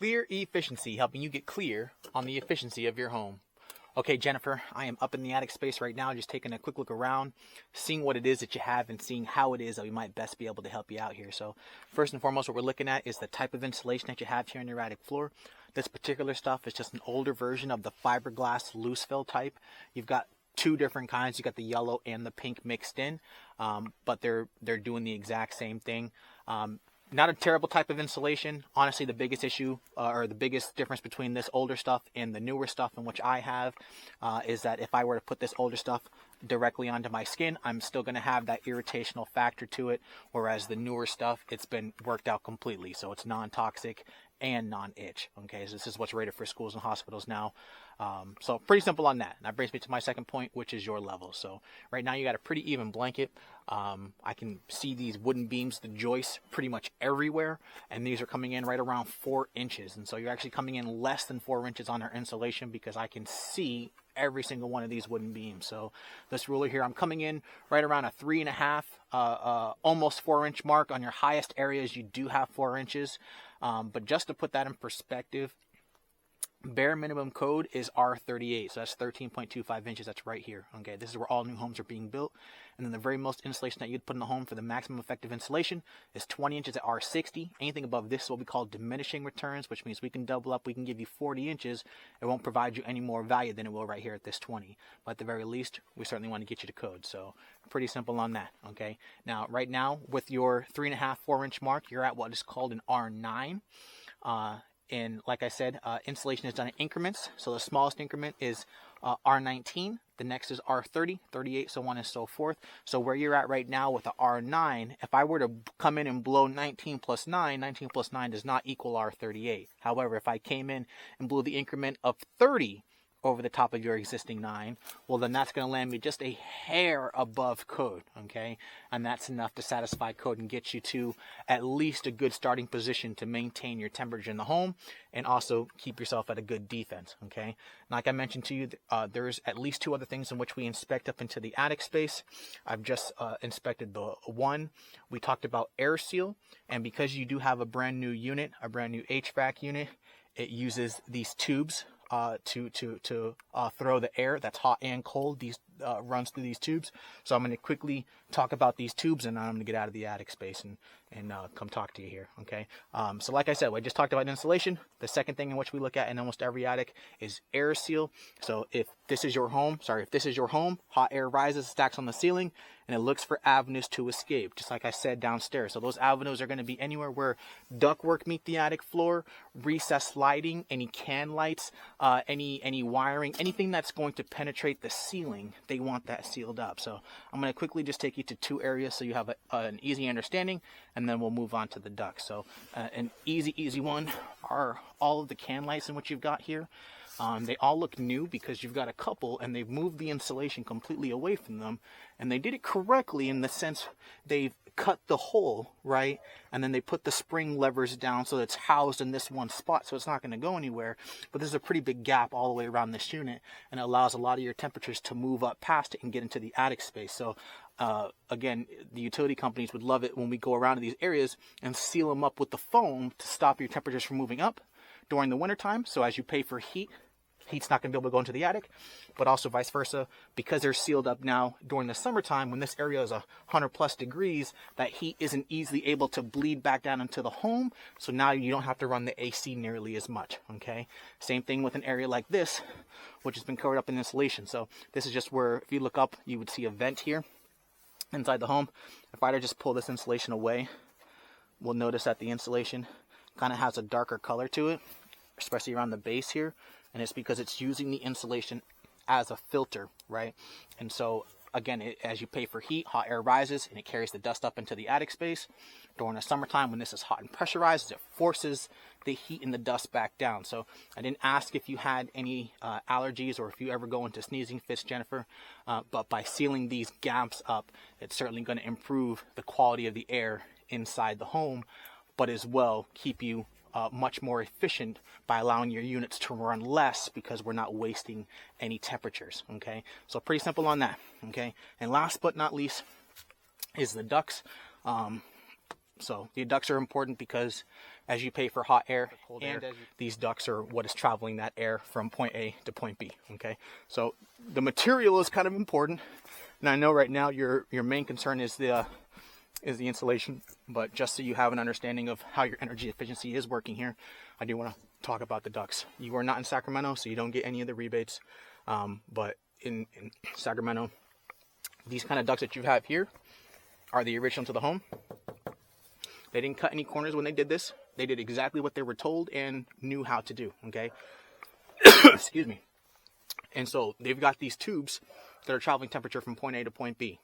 Clear Efficiency, helping you get clear on the efficiency of your home. Okay, Jennifer, I am up in the attic space right now, just taking a quick look around, seeing what it is that you have and seeing how it is that we might best be able to help you out here. So first and foremost, what we're looking at is the type of insulation that you have here on your attic floor. This particular stuff is just an older version of the fiberglass loose fill type. You've got two different kinds. You got the yellow and the pink mixed in, but they're doing the exact same thing. Not a terrible type of insulation. Honestly, the biggest issue or the biggest difference between this older stuff and the newer stuff in which I have is that if I were to put this older stuff directly onto my skin, I'm still going to have that irritational factor to it, whereas the newer stuff, it's been worked out completely. So it's non-toxic and non-itch. Okay, so this is what's rated for schools and hospitals now. So pretty simple on that. And that brings me to my second point, which is your level. So right now you got a pretty even blanket. I can see these wooden beams, the joists, pretty much everywhere, and these are coming in right around 4 inches. And so you're actually coming in less than 4 inches on our insulation because I can see every single one of these wooden beams. So this ruler here, I'm coming in right around a 3.5, almost 4 inch mark. On your highest areas, you do have 4 inches. But just to put that in perspective, bare minimum code is R38, so that's 13.25 inches. That's right here. Okay, this is where all new homes are being built. And then the very most insulation that you'd put in the home for the maximum effective insulation is 20 inches at R60. Anything above this is what we call diminishing returns, which means we can double up. We can give you 40 inches. It won't provide you any more value than it will right here at this 20. But at the very least, we certainly want to get you to code. So pretty simple on that. Okay. Now, right now, with your 3.5, 4 inch mark, you're at what is called an R9. And like I said, insulation is done in increments. So the smallest increment is R19. The next is R30, 38, so on and so forth. So where you're at right now with the R9, if I were to come in and blow 19 plus 9, 19 plus 9 does not equal R38. However, if I came in and blew the increment of 30 over the top of your existing 9, well, then that's going to land me just a hair above code, okay? And that's enough to satisfy code and get you to at least a good starting position to maintain your temperature in the home and also keep yourself at a good defense, okay? Like I mentioned to you, there's at least 2 other things in which we inspect up into the attic space. I've just inspected the one. We talked about air seal, and because you do have a brand new unit, a brand new HVAC unit, it uses these tubes to throw the air that's hot and cold. These runs through these tubes. So I'm going to quickly talk about these tubes, and I'm going to get out of the attic space and come talk to you here. Okay. So like I said, we just talked about insulation. The second thing in which we look at in almost every attic is air seal. So if this is your home, hot air rises, stacks on the ceiling, and it looks for avenues to escape, just like I said downstairs. So those avenues are going to be anywhere where ductwork meet the attic floor, recessed lighting, any can lights, any wiring, anything that's going to penetrate the ceiling, they want that sealed up. So I'm going to quickly just take you to 2 areas so you have an easy understanding, and then we'll move on to the ducts. So an easy one are all of the can lights in which you've got here. They all look new because you've got a couple and they've moved the insulation completely away from them, and they did it correctly in the sense they've cut the hole, right? And then they put the spring levers down so it's housed in this one spot, so it's not going to go anywhere. But there's a pretty big gap all the way around this unit, and it allows a lot of your temperatures to move up past it and get into the attic space. So again, the utility companies would love it when we go around to these areas and seal them up with the foam to stop your temperatures from moving up during the wintertime. So as you pay for heat's not going to be able to go into the attic, but also vice versa, because they're sealed up now during the summertime when this area is 100+ degrees, that heat isn't easily able to bleed back down into the home. So now you don't have to run the AC nearly as much. Okay. Same thing with an area like this, which has been covered up in insulation. So this is just where, if you look up, you would see a vent here inside the home. If I were to just pull this insulation away, we'll notice that the insulation kind of has a darker color to it, especially around the base here. And it's because it's using the insulation as a filter, right? And so again, as you pay for heat, hot air rises and it carries the dust up into the attic space. During the summertime, when this is hot and pressurized, it forces the heat and the dust back down. So I didn't ask if you had any allergies or if you ever go into sneezing fits, Jennifer, but by sealing these gaps up, it's certainly going to improve the quality of the air inside the home, but as well keep you much more efficient by allowing your units to run less because we're not wasting any temperatures. Okay, so pretty simple on that. Okay, and last but not least is the ducts. So the ducts are important because as you pay for hot air, cold air, these ducts are what is traveling that air from point A to point B. Okay, so the material is kind of important. And I know right now your main concern is the insulation, but just so you have an understanding of how your energy efficiency is working here, I do want to talk about the ducts. You are not in Sacramento, so you don't get any of the rebates. But in Sacramento, these kind of ducts that you have here are the original to the home. They didn't cut any corners when they did this. They did exactly what they were told and knew how to do, okay? Excuse me. And so they've got these tubes that are traveling temperature from point A to point B.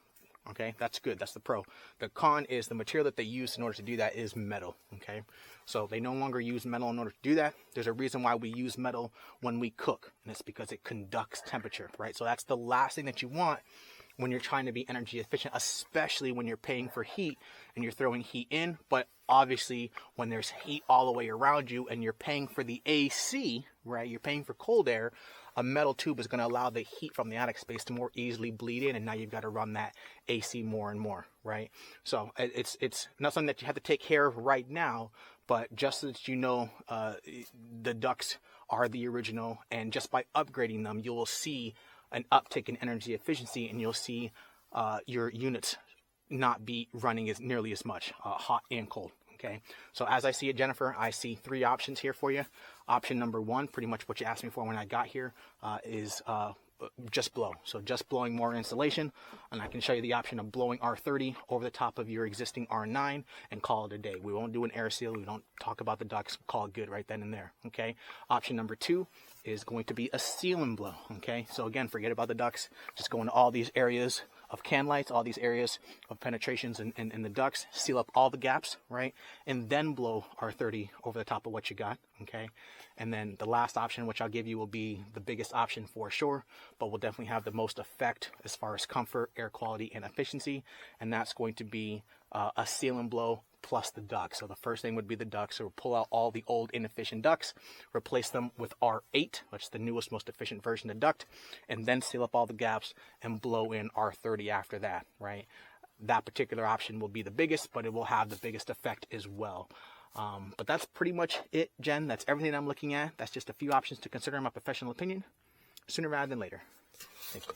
Okay, that's good. That's the pro. The con is the material that they use in order to do that is metal. Okay, so they no longer use metal in order to do that. There's a reason why we use metal when we cook, and it's because it conducts temperature, right? So that's the last thing that you want when you're trying to be energy efficient, especially when you're paying for heat and you're throwing heat in. But obviously, when there's heat all the way around you and you're paying for the AC, right? You're paying for cold air. A metal tube is going to allow the heat from the attic space to more easily bleed in, and now you've got to run that AC more and more, right? So it's not something that you have to take care of right now, but just so that you know, the ducts are the original, and just by upgrading them, you will see an uptick in energy efficiency, and you'll see your units not be running as nearly as much, hot and cold. Okay, so as I see it, Jennifer, I see 3 options here for you. Option number 1, pretty much what you asked me for when I got here, is just blow. So just blowing more insulation, and I can show you the option of blowing R30 over the top of your existing R9 and call it a day. We won't do an air seal. We don't talk about the ducts. Call it good right then and there. Okay. Option number 2 is going to be a seal and blow. Okay. So again, forget about the ducts. Just go into all these areas of can lights, all these areas of penetrations in the ducts, seal up all the gaps, right? And then blow R30 over the top of what you got, okay? And then the last option, which I'll give you, will be the biggest option for sure, but will definitely have the most effect as far as comfort, air quality, and efficiency. And that's going to be a seal and blow plus the ducts. So the first thing would be the ducts. So we'll pull out all the old inefficient ducts, replace them with R8, which is the newest, most efficient version of duct, and then seal up all the gaps and blow in R30 after that, right? That particular option will be the biggest, but it will have the biggest effect as well. But that's pretty much it, Jen. That's everything I'm looking at. That's just a few options to consider in my professional opinion. Sooner rather than later. Thank you.